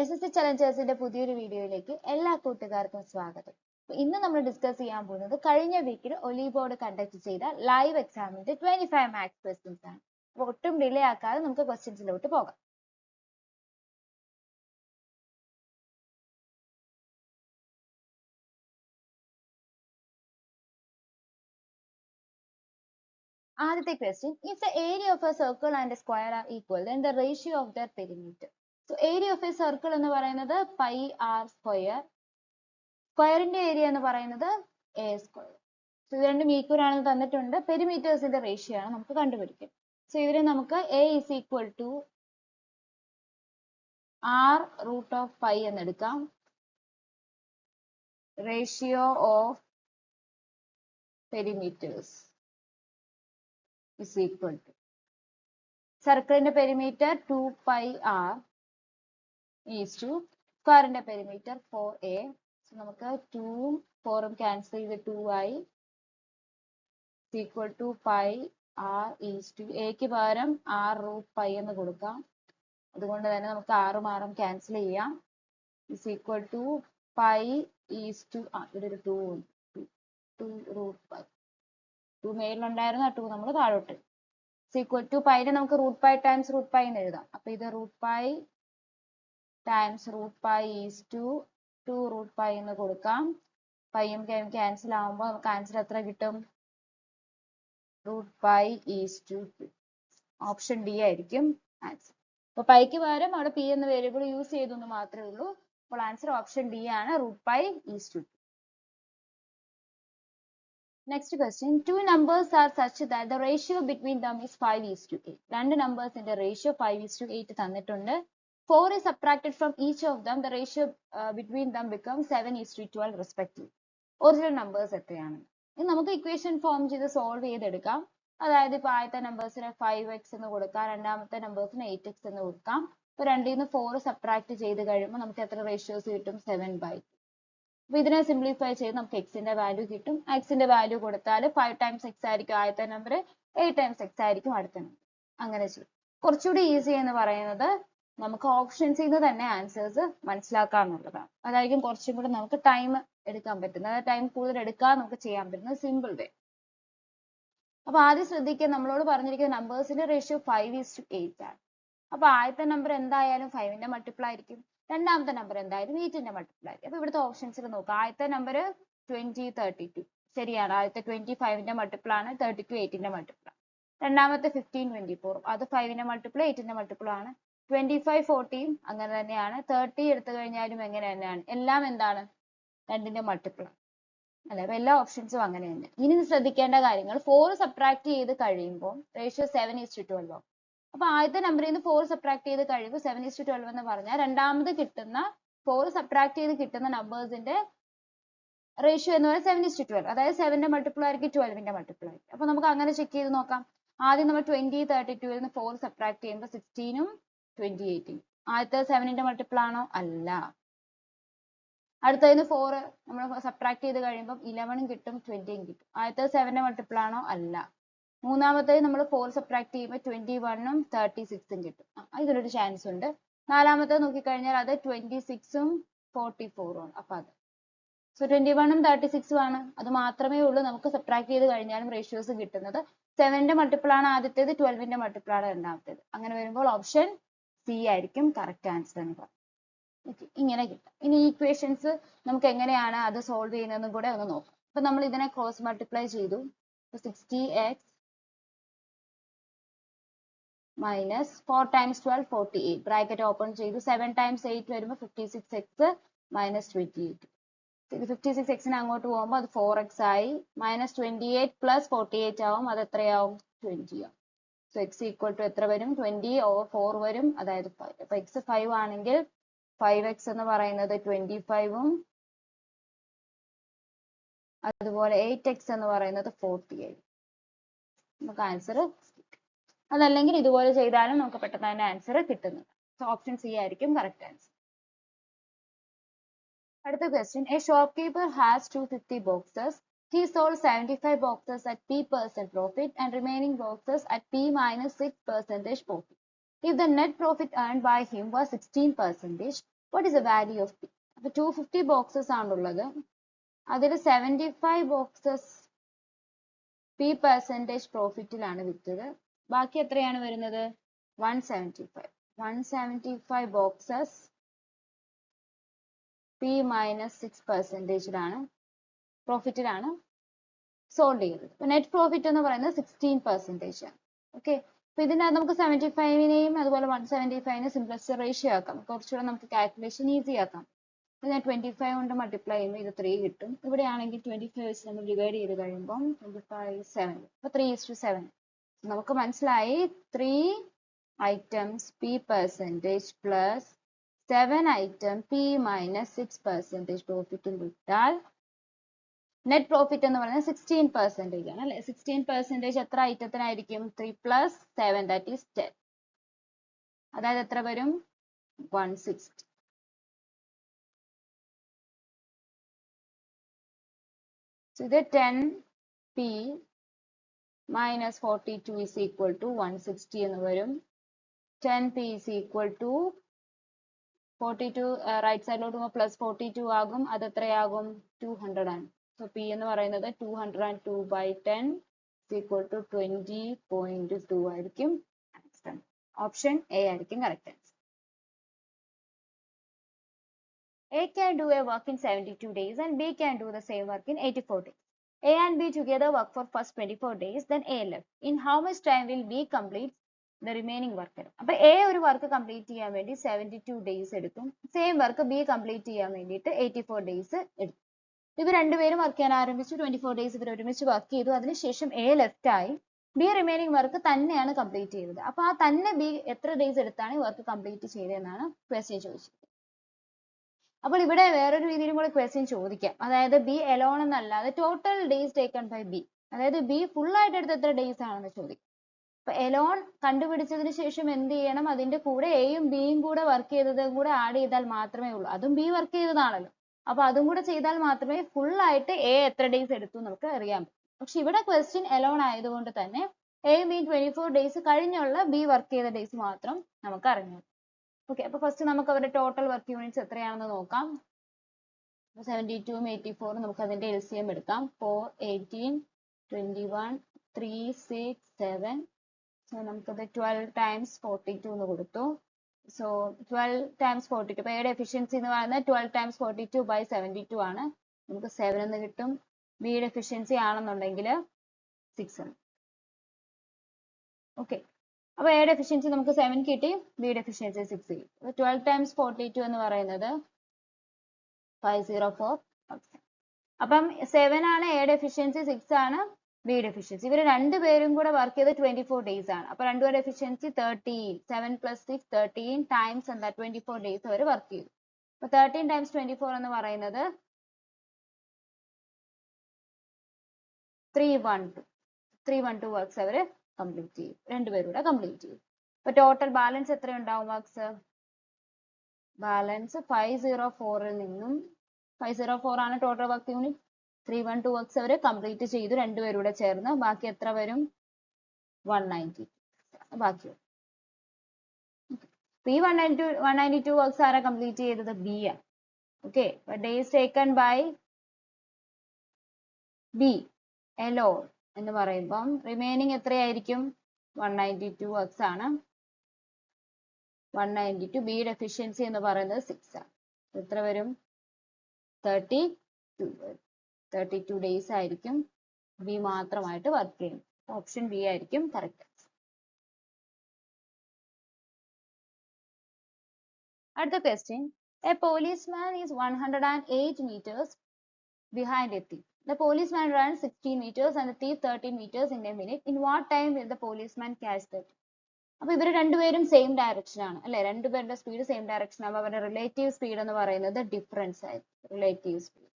SSC ചലഞ്ചേഴ്സിന്റെ പുതിയൊരു വീഡിയോയിലേക്ക് എല്ലാ കൂട്ടുകാർക്കും സ്വാഗതം. ഇന്ന് നമ്മൾ ഡിസ്കസ് ചെയ്യാൻ പോകുന്നത് കഴിഞ്ഞ വീക്കിൽ ഒലി ബോർഡ് കണ്ടക്ട് ചെയ്ത ലൈവ് എക്സാമിന്റെ 25 മാർക്സ് ക്വസ്റ്റ്യൻസ് ആണ്. അപ്പോൾ ഒട്ടും ഡിലേ ആക്കാതെ നമുക്ക് ക്വസ്റ്റ്യൻസിലോട്ട് പോകാം. ആദ്യത്തെ question, if the area of a circle and a square are equal, then the ratio of their perimeter. So area of a circle എന്ന് പറയുന്നത് പൈ ആർ സ്ക്വയർ, സ്ക്വയറിന്റെ ഏരിയ എന്ന് പറയുന്നത് എ സ്ക്വയർ. സോ ഇത് രണ്ടും ഈക്വൽ ആണെന്ന് തന്നിട്ടുണ്ട്. പെരിമീറ്റേഴ്സിന്റെ ratio ആണ് നമുക്ക് കണ്ടുപിടിക്കുക. സോ ഇതിനെ നമുക്ക് a is equal to r root of pi എന്ന് എടുക്കാം. Ratio of perimeters is equal to സർക്കിളിന്റെ perimeter 2 pi r is to സ്ക്വയറിന്റെ പെരിമീറ്റർ 4a. സോ നമുക്ക് 2 4 ക്യാൻസൽ ചെയ്ത് 2i is equal to pi r is to a ക്ക് പകരം r root pi എന്ന് കൊടുക്കാം. അതുകൊണ്ട് തന്നെ നമുക്ക് r ഉം ക്യാൻസൽ ചെയ്യാം. is equal to pi is to ഇവിടെ ഒരു 2 റൂട്ട് പൈ 2 മേലിലുണ്ടായിരുന്നു, ആ 2 നമ്മൾ താഴോട്ട്. ഈക്വൽ ടു പൈനെ നമുക്ക് root pi times root pi എന്ന് എഴുതാം. അപ്പൊ ഇത് root pi times root pi is to 2 root pi എന്ന് കൊടുക്കാം. പൈയും ക്യാൻസൽ ആവുമ്പോൾ നമുക്ക് ആൻസർ എത്ര കിട്ടും? Root pi is to 2. Option D ആയിരിക്കും ആൻസർ. അപ്പൊ പൈക്ക് പകരം അവിടെ പി എന്ന വേരിയബിൾ യൂസ് ചെയ്തു എന്ന് മാത്രമേ ഉള്ളൂ. അപ്പോൾ ആൻസർ ഓപ്ഷൻ ഡി ആണ്, root pi is to 2. Next question, two numbers are such that the ratio between them is 5:8. രണ്ട് നമ്പേഴ്സിന്റെ റേഷ്യോ 5:8 തന്നിട്ടുണ്ട്. 4 is subtracted from each of them. The ratio between them becomes 7:12 respectively. Original numbers എത്രയാണ്? ഇത് നമുക്ക് equation form ചെയ്ത് solve ചെയ്തെടുക്കാം. അതായത് ഇപ്പൊ ആദ്യത്തെ നമ്പേഴ്സിന് 5x എന്ന് കൊടുക്കാം, രണ്ടാമത്തെ നമ്പേഴ്സിന് 8x എന്ന് കൊടുക്കാം. ഇപ്പൊ രണ്ടിൽ നിന്ന് 4 സബ്ട്രാക്ട് ചെയ്ത് കഴിയുമ്പോൾ നമുക്ക് എത്ര റേഷ്യോസ് കിട്ടും? 7/2. അപ്പൊ ഇതിനെ സിംപ്ലിഫൈ ചെയ്ത് നമുക്ക് എക്സിന്റെ വാല്യൂ കിട്ടും. എക്സിന്റെ വാല്യൂ കൊടുത്താൽ 5 ടൈംസ് എക്സ് ആയിരിക്കും ആദ്യത്തെ നമ്പർ, 8 ടൈംസ് എക്സ് ആയിരിക്കും അടുത്ത നമ്പർ. അങ്ങനെ ചെയ്യും. കുറച്ചുകൂടി ഈസി എന്ന് പറയുന്നത് നമുക്ക് ഓപ്ഷൻസിൽ നിന്ന് തന്നെ ആൻസേഴ്സ് മനസ്സിലാക്കാന്നുള്ളതാണ്. അതായിരിക്കും കുറച്ചും കൂടി നമുക്ക് ടൈം എടുക്കാൻ പറ്റുന്നത്, അതായത് ടൈം കൂടുതൽ എടുക്കാൻ നമുക്ക് ചെയ്യാൻ പറ്റുന്നത് സിമ്പിൾ വേ. അപ്പൊ ആദ്യം ശ്രദ്ധിക്കുക, നമ്മളോട് പറഞ്ഞിരിക്കുന്ന നമ്പേഴ്സിന്റെ റേഷ്യോ 5:8 ആണ്. അപ്പൊ ആദ്യത്തെ നമ്പർ എന്തായാലും 5ന്റെ മൾട്ടിപ്പിൾ ആയിരിക്കും, രണ്ടാമത്തെ നമ്പർ എന്തായാലും 8ന്റെ മൾട്ടിപ്പിൾ ആയിരിക്കും. അപ്പൊ ഇവിടുത്തെ ഓപ്ഷൻസിൽ നോക്കുക. ആദ്യത്തെ നമ്പർ 20 32 ശരിയാണ്, ആദ്യത്തെ 25ന്റെ മൾട്ടിപ്പിൾ ആണ്, 32 8ന്റെ മൾട്ടിപ്പിൾ ആണ്. രണ്ടാമത്തെ 15 24 അത് 5ന്റെ മൾട്ടിപ്പിൾ 8ന്റെ മൾട്ടിപ്പിൾ ആണ്. 25 40 അങ്ങനെ തന്നെയാണ്. 30 എടുത്തു കഴിഞ്ഞാലും എങ്ങനെ തന്നെയാണ്, എല്ലാം എന്താണ്? 2ന്റെ മൾട്ടിപ്പിൾ ആണ് അല്ലെ. അപ്പൊ എല്ലാ ഓപ്ഷൻസും അങ്ങനെ തന്നെ. ഇനി ശ്രദ്ധിക്കേണ്ട കാര്യങ്ങൾ, 4 സബ്ട്രാക്ട് ചെയ്ത് കഴിയുമ്പോൾ റേഷ്യോ 7:12 ആവും. അപ്പൊ ആദ്യത്തെ നമ്പറിൽ നിന്ന് 4 സബ്ട്രാക്ട് ചെയ്ത് കഴിയുമ്പോൾ 7:12 എന്ന് പറഞ്ഞാൽ രണ്ടാമത് കിട്ടുന്ന 4 സബ്ട്രാക്ട് ചെയ്ത് കിട്ടുന്ന നമ്പേഴ്സിന്റെ റേഷ്യോ എന്ന് പറയുന്നത് 7:12. അതായത് 7ന്റെ മൾട്ടിപ്പിൾ ആയിരിക്കും, 12ന്റെ മൾട്ടിപ്പിൾ ആയിരിക്കും. അപ്പൊ നമുക്ക് അങ്ങനെ ചെക്ക് ചെയ്ത് നോക്കാം. ആദ്യം നമ്മൾ 20 32 നിന്ന് 4 സബ്ട്രാക്ട് ചെയ്യുമ്പോൾ 16ഉം 28ഉം ആദ്യത്തെ 7ന്റെ മൾട്ടിപ്പിൾ ആണോ? അല്ല. അടുത്തതിന് 4 നമ്മൾ സബ്ട്രാക്ട് ചെയ്ത് കഴിയുമ്പോൾ 11ഉം കിട്ടും 20ഉം കിട്ടും. ആദ്യത്തെ 7ന്റെ മൾട്ടിപ്പിൾ ആണോ? അല്ല. മൂന്നാമത്തേത് നമ്മൾ 4 സബ്ട്രാക്ട് ചെയ്യുമ്പോൾ 21ഉം 36ഉം കിട്ടും. ഇതിലൊരു ചാൻസ് ഉണ്ട്. നാലാമത്തേത് നോക്കിക്കഴിഞ്ഞാൽ അത് 26ഉം 44ഉം ആണ്. അപ്പൊ അത് സോ 21ഉം 36ഉം ആണ്. അത് മാത്രമേ ഉള്ളൂ നമുക്ക് സബ്ട്രാക്ട് ചെയ്ത് കഴിഞ്ഞാലും റേഷ്യോസ് കിട്ടുന്നത്. 7ന്റെ മൾട്ടിപ്പിൾ ആണ് ആദ്യത്തേത്, 12ന്റെ മൾട്ടിപ്പിൾ ആണ് രണ്ടാമത്തേത്. അങ്ങനെ വരുമ്പോൾ ഓപ്ഷൻ സി ആയിരിക്കും കറക്റ്റ് ആൻസർ എന്ന് പറയുന്നത്. ഇങ്ങനെ കിട്ടും. ഇനി ഈക്വേഷൻസ് നമുക്ക് എങ്ങനെയാണ് അത് സോൾവ് ചെയ്യുന്നതെന്നും കൂടെ ഒന്ന് നോക്കാം. അപ്പൊ നമ്മൾ ഇതിനെ ക്രോസ് മൾട്ടിപ്ലൈ ചെയ്തു. 60x minus 4 times 12 48 bracket open ചെയ്തു. 7 times 8 വരുമ്പോൾ 56x minus 28. 56x അങ്ങോട്ട് പോകുമ്പോൾ അത് 4x ആയി. minus 28 plus 48 ആവും, അത് എത്രയാവും? 20 ആവും. സോ x ഈക്വൽ ടു എത്ര വരും? 20 over 4 വരും, അതായത് 5. അപ്പൊ x 5 ആണെങ്കിൽ 5x എന്ന് പറയുന്നത് 25ഉം അതുപോലെ 8x എന്ന് പറയുന്നത് 40 ആയി. നമുക്ക് ആൻസർ അതല്ലെങ്കിൽ ഇതുപോലെ ചെയ്താലും നമുക്ക് പെട്ടെന്ന് തന്നെ ആൻസർ കിട്ടുന്നുണ്ട്. സോ ഓപ്ഷൻ സി ആയിരിക്കും കറക്റ്റ് ആൻസർ. അടുത്ത question, a shopkeeper has 250 boxes. He sold 75 boxes at P% profit and remaining boxes at P minus 6% profit. If the net profit earned by him was 16%, What is the value of P? അപ്പോൾ 250 boxes ആണുള്ളത്. അതിൽ 75 boxes P percentage പ്രോഫിറ്റിലാണ് വിറ്റത്. ബാക്കി എത്രയാണ് വരുന്നത്? 175 boxes P minus 6% പ്രോഫിറ്റിലാണ് sold ചെയ്തത്. Net profit എന്ന് പറയുന്നത് 16% ആണ്. ഓക്കെ, അപ്പൊ ഇതിനകത്ത് നമുക്ക് 75നെയും അതുപോലെ 175നെ സിംപ്ലസ്റ്റ് റേഷ്യോ ആക്കാം. കുറച്ചുകൂടെ നമുക്ക് കാൽക്കുലേഷൻ ഈസി ആക്കാം. ഞാൻ 25 കൊണ്ട് മൾട്ടിപ്ലൈ ചെയ്യുമ്പോൾ ഇത് 3 കിട്ടും. ഇവിടെയാണെങ്കിൽ 25 വെച്ച് നമ്മൾ ഡിവൈഡ് ചെയ്ത് കഴിയുമ്പോൾ 25 7. അപ്പൊ 3:7. നമുക്ക് മനസ്സിലായി 3 items P percentage plus 7 items P minus 6% പ്രോഫിറ്റും വിട്ടാൽ നെറ്റ് പ്രോഫിറ്റ് എന്ന് പറയുന്നത് 16% ആണ് അല്ലെ. 16% എത്ര ഐറ്റത്തിനായിരിക്കും? 3 plus 7 that is 10. അതായത് എത്ര വരും? 160. So ഇത് 10P minus 42 is equal to 160 എന്ന് വരും. 10P is equal to 42 right സൈഡിലോട്ട് പോകുമ്പോൾ പ്ലസ് 42 ആകും. അത് എത്രയാകും? 200 ആണ്. സോ P എന്ന് പറയുന്നത് 202/10 is equal to 20.2 ആയിരിക്കും. ഓപ്ഷൻ എ ആയിരിക്കും correct answer. A can do a work in 72 days and B can do the same work in 84 days. A and B together work for first 24 days, then A left. In how much time will B complete the remaining work? അപ്പോൾ A ഒരു work complete ചെയ്യാൻ വേണ്ടി 72 days എടുക്കും. Same work B complete ചെയ്യാൻ വേണ്ടിയിട്ട് 84 days എടുക്കും. ഇവർ രണ്ടുപേരും വർക്ക് ചെയ്യാൻ ആരംഭിച്ചു. 24 days ഇവർ ഒരുമിച്ച് വർക്ക് ചെയ്തു. അതിനുശേഷം A ലെഫ്റ്റ് ആയി. B റിമൈനിങ് വർക്ക് തന്നെയാണ് കംപ്ലീറ്റ് ചെയ്തത്. അപ്പോൾ ആ തന്നെ B എത്ര ഡേയ്സ് എടുത്താണ് ഈ വർക്ക് കംപ്ലീറ്റ് ചെയ്തതെന്നാണ് ക്വസ്റ്റ്യൻ ചോദിച്ചത്. അപ്പോൾ ഇവിടെ വേറൊരു രീതിയിലും കൂടെ ക്വസ്റ്റ്യൻ ചോദിക്കാം. അതായത് ബി എലോൺ എന്നല്ലാതെ total days taken by B, അതായത് ബി ഫുൾ ആയിട്ട് എടുത്ത് എത്ര ഡേയ്സ് ആണെന്ന് ചോദിക്കും. അപ്പൊ എലോൺ കണ്ടുപിടിച്ചതിന് ശേഷം എന്ത് ചെയ്യണം? അതിന്റെ കൂടെ എയും ബിയും കൂടെ വർക്ക് ചെയ്തതും കൂടെ ആഡ് ചെയ്താൽ മാത്രമേ ഉള്ളൂ. അതും ബി വർക്ക് ചെയ്തതാണല്ലോ. അപ്പൊ അതും കൂടെ ചെയ്താൽ മാത്രമേ ഫുൾ ആയിട്ട് എ എത്ര ഡേയ്സ് എടുത്തു നമുക്ക് അറിയാൻ പറ്റും. പക്ഷെ ഇവിടെ ക്വസ്റ്റ്യൻ എലോൺ ആയതുകൊണ്ട് തന്നെ എയും ബിയും 24 ഡേയ്സ് കഴിഞ്ഞുള്ള ബി വർക്ക് ചെയ്ത ഡേയ്സ് മാത്രം നമുക്ക് അറിഞ്ഞു. ഓക്കെ, അപ്പൊ ഫസ്റ്റ് നമുക്ക് അവരുടെ ടോട്ടൽ വർക്ക് യൂണിറ്റ്സ് എത്രയാണെന്ന് നോക്കാം. 72ഉം 84ഉം നമുക്ക് അതിന്റെ LCM എടുക്കാം. 4, 18, 21, 3, 6, 7. സോ നമുക്കത് 12 times 42 എന്ന് കൊടുത്തു. So 12 times 42. അപ്പൊ എയുടെ എഫിഷ്യൻസി എന്ന് പറയുന്നത് 12 times 42/72 ആണ്. നമുക്ക് 7 എന്ന് കിട്ടും. ബിയുടെ എഫിഷ്യൻസി ആണെന്നുണ്ടെങ്കിൽ 6 ആണ്. ഓക്കെ, അപ്പോൾ എയുടെ എഫിഷ്യൻസി നമുക്ക് 7 കിട്ടി, ബിയുടെ എഫിഷ്യൻസി 6 കിട്ടി. 12 times 42 എന്ന് പറയുന്നത് 504. അപ്പം 7 ആണ് എയുടെ എഫിഷ്യൻസി, 6 ആണ് ബിയുടെ എഫിഷ്യൻസി. ഇവർ രണ്ടുപേരും കൂടെ വർക്ക് ചെയ്ത് 24 ഡേയ്സ് ആണ്. അപ്പൊ രണ്ടുപേരുടെ എഫിഷ്യൻസി 13. 7 + 6 13 ടൈംസ് എന്താ 24 ഡേയ്സ് അവർ വർക്ക് ചെയ്തു. അപ്പൊ 13 times 24 എന്ന് പറയുന്നത് 312 വർക്ക്സ് അവർ കംപ്ലീറ്റ് ചെയ്യും. രണ്ടുപേരൂടെ കംപ്ലീറ്റ് ചെയ്യും. അപ്പൊ ടോട്ടൽ ബാലൻസ് എത്ര ഉണ്ടാവും വർക്ക്സ്? ബാലൻസ് 504ൽ നിന്നും 504 ആണ് ടോട്ടൽ വർക്ക് യൂണിറ്റ്. 312 വർക്ക്സ് അവർ കംപ്ലീറ്റ് ചെയ്തു രണ്ടുപേരൂടെ ചേർന്ന്. ബാക്കി എത്ര വരും? 190 ബാക്കി വരും. ഈ 192 വർക്ക്സ് ആരാ കംപ്ലീറ്റ് ചെയ്തത്? ബി ആണ്. Okay, days taken by B alone എന്ന് പറയുമ്പം റിമൈനിങ് എത്രയായിരിക്കും? 192 വർക്ക്സ് ആണ്. 192 ബിയുടെ എഫിഷ്യൻസി എന്ന് പറയുന്നത് 6 ആണ്. എത്ര വരും? 32 ഡേയ്സ് ആയിരിക്കും ബി മാത്രമായിട്ട് വർക്ക് ചെയ്യും. ഓപ്ഷൻ ബി ആയിരിക്കും കറക്റ്റ്. അടുത്ത question, A policeman is 108 meters behind a thief. The policeman runs 16 meters and the thief 13 meters in a minute. In what time will the policeman catch that? അപ്പൊ ഇവർ രണ്ടുപേരും same direction ആണ് അല്ലെ. രണ്ടുപേരുടെ speed same direction ആകുമ്പോൾ അവരുടെ relative speed എന്ന് പറയുന്നത് ഡിഫറൻസ് ആയിരിക്കും. Relative speed.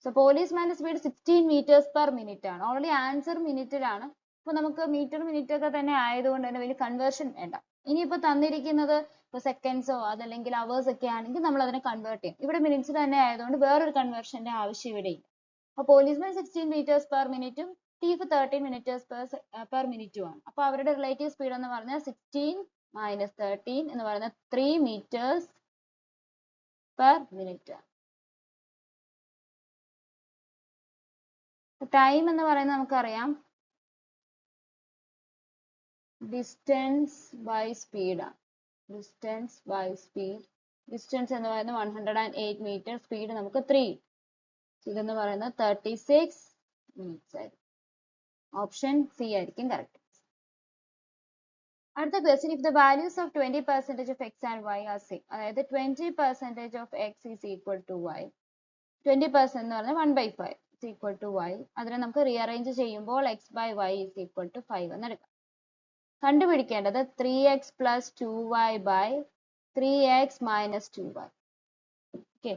സോ പോലീസ്മാന്റെ സ്പീഡ് 16 meters per minute ആണ്. ഓൾറെഡി ആൻസർ മിനിറ്റിലാണ്. അപ്പൊ നമുക്ക് മീറ്റർ മിനിറ്റ് ഒക്കെ തന്നെ ആയതുകൊണ്ട് തന്നെ വലിയ കൺവേർഷൻ വേണ്ട. ഇനിയിപ്പോ തന്നിരിക്കുന്നത് ഇപ്പൊ സെക്കൻഡ്സോ അതല്ലെങ്കിൽ അവേഴ്സ് ഒക്കെ ആണെങ്കിൽ നമ്മൾ അതിനെ കൺവേർട്ട് ചെയ്യും. ഇവിടെ മിനിറ്റ്സ് തന്നെ ആയതുകൊണ്ട് വേറൊരു കൺവേർഷന്റെ ആവശ്യം ഇവിടെ ഇല്ല. അപ്പൊ പോലീസ്മാൻ 16 meters per minute ഉം thief 13 meters per minute ആണ്. അപ്പൊ അവരുടെ റിലേറ്റീവ് സ്പീഡ് എന്ന് പറഞ്ഞാൽ 16 - 13 എന്ന് പറയുന്നത് 3 meters per minute. ടൈം എന്ന് പറയുന്നത് നമുക്കറിയാം ഡിസ്റ്റൻസ് ബൈ സ്പീഡ് ആണ്. Distance by speed. ഡിസ്റ്റൻസ് എന്ന് പറയുന്നത് 108 മീറ്റർ, സ്പീഡ് നമുക്ക് 3. ഇതെന്ന് പറയുന്നത് 36 മിനിറ്റ്സ് ആയിരിക്കും. ഓപ്ഷൻ സി ആയിരിക്കും കറക്റ്റ്. അടുത്ത question, if the values of 20% of X and Y are same, അതായത് 20% of X is equal to Y, 20% എന്ന് പറഞ്ഞാൽ 1/5 is equal to y. അതിനെ നമുക്ക് റീഅറേഞ്ച് ചെയ്യുമ്പോൾ x by y is equal to 5 എന്ന് എടുക്കാം. കണ്ടുപിടിക്കേണ്ടത് 3x plus 2y by 3x minus 2y. Okay,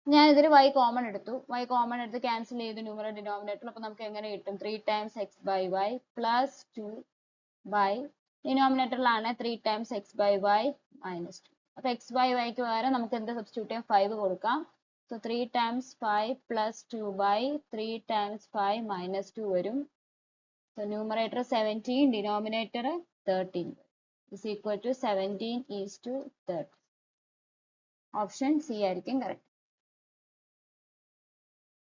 ഞാൻ ഇതിൽ y കോമൺ എടുത്തു. y കോമൺ എടുത്ത് ക്യാൻസൽ ചെയ്ത് ന്യൂമറേറ്റർ ഡിനോമിനേറ്റർ. അപ്പോൾ നമുക്ക് എങ്ങനെ കിട്ടും? 3 times x by y plus 2 by ഡിനോമിനേറ്ററിലാണ് 3 times x by y minus 2. അപ്പോൾ x by y ക്ക് പകരം നമുക്ക് എന്ത് സബ്സ്റ്റിറ്റ്യൂട്ട് ചെയ്യാം? 5 കൊടുക്കാം. So 3 times 5 plus 2 by 3 times 5 minus 2 വരും. So numerator 17, denominator 13 is equal to 17 is to 30. Option C ആയിരിക്കും correct.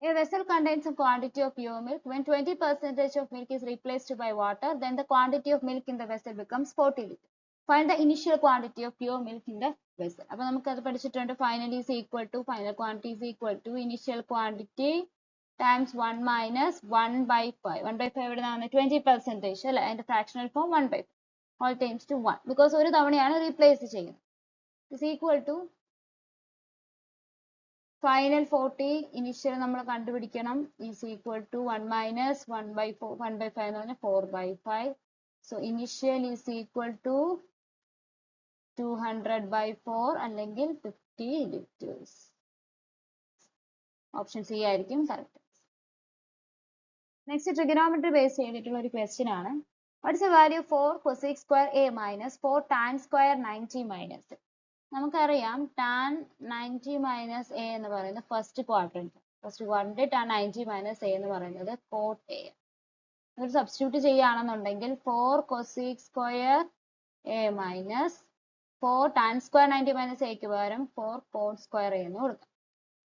A vessel contains a quantity of pure milk. When 20% of milk is replaced by water, then the quantity of milk in the vessel becomes 40 liters. Find the initial quantity of pure milk in the vessel. അപ്പോൾ നമുക്ക് അത് പഠിച്ചിട്ടുണ്ട്. Final is equal to, final quantity is equal to initial quantity times 1 minus 1/5. 1/5 എവിടെ നിന്നാണ്? 20% അല്ലേ? അതിന്റെ fractional form 1/5 all times to 1, because ഒരു തവണയാണ് റീപ്ലേസ് ചെയ്യുന്നത്. is equal to final 40, initial നമ്മൾ കണ്ടുപിടിക്കണം, is equal to 1 minus 1/4, 1/5 എന്ന് പറഞ്ഞാൽ 4/5. so initial is equal to 200/4 അല്ലെങ്കിൽ 50 liters. ഓപ്ഷൻ സി ആയിരിക്കും കറക്റ്റ്. നെക്സ്റ്റ് ട്രിഗണോമെട്രി ബേസ് ചെയ്തിട്ടുള്ള ഒരു ക്വസ്റ്റ്യൻ ആണ്. What is the value for cosec square a minus 4 tan square 90 minus? നമുക്കറിയാം tan 90 മൈനസ് a എന്ന് പറയുന്നത് first quadrant. First quadrant tan 90 minus a എന്ന് പറയുന്നത് cot a. ഇത് സബ്സ്റ്റിറ്റ്യൂട്ട് ചെയ്യുകയാണെന്നുണ്ടെങ്കിൽ 4 cosec square a minus 4 tan square 90 minus എക്ക് പകരം 4 cot square a എന്ന് കൊടുക്കാം.